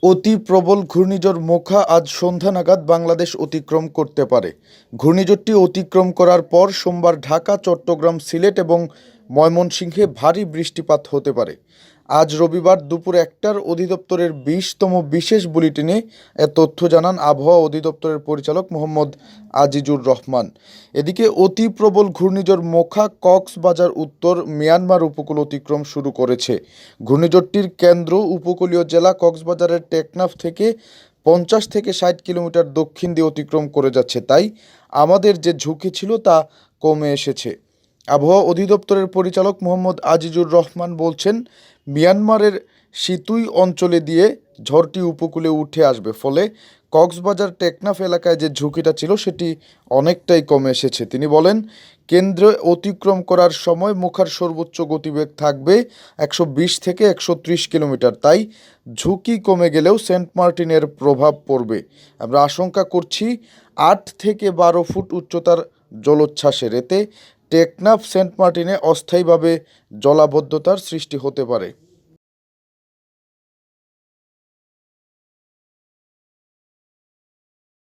অতি প্রবল ঘূর্ণিঝড় মোখা আজ সন্ধ্যা নাগাদ বাংলাদেশ অতিক্রম করতে পারে। ঘূর্ণিঝড়টি অতিক্রম করার পর সোমবার ঢাকা, চট্টগ্রাম, সিলেট এবং ময়মনসিংহে ভারী বৃষ্টিপাত হতে পারে। আজ রবিবার দুপুর ১টার অধিদপ্তরের ২০তম বিশেষ বুলেটিনে এ তথ্য জানান আবহাওয়া অধিদপ্তরের পরিচালক মোহাম্মদ আজিজুর রহমান। এদিকে অতি প্রবল ঘূর্ণিঝড় মোখা কক্সবাজার উত্তর মিয়ানমার উপকূল অতিক্রম শুরু করেছে। ঘূর্ণিঝড়টির কেন্দ্র উপকূলীয় জেলা কক্সবাজারের টেকনাফ থেকে ৫০ থেকে ৬০ কিলোমিটার দক্ষিণ দিয়ে অতিক্রম করে যাচ্ছে, তাই আমাদের যে ঝুঁকি ছিল তা কমে এসেছে। আবহাওয়া অধিদপ্তরের পরিচালক মোহাম্মদ আজিজুর রহমান বলছেন, মিয়ানমারের সিতুই অঞ্চলে দিয়ে ঝড়টি উপকূলে উঠে আসবে, ফলে কক্সবাজার টেকনাফ এলাকায় যে ঝুঁকিটা ছিল সেটি অনেকটাই কমে এসেছে। তিনি বলেন, কেন্দ্রে অতিক্রম করার সময় মোখার সর্বোচ্চ গতিবেগ থাকবে ১২০ থেকে ১৩০ কিলোমিটার, তাই ঝুঁকি কমে গেলেও সেন্ট মার্টিনের প্রভাব পড়বে। আমরা আশঙ্কা করছি ৮ থেকে ১২ ফুট উচ্চতার জলোচ্ছ্বাসের, এতে টেকনাফ সেন্ট মার্টিনে অস্থায়ীভাবে জলাবদ্ধতার সৃষ্টি হতে পারে।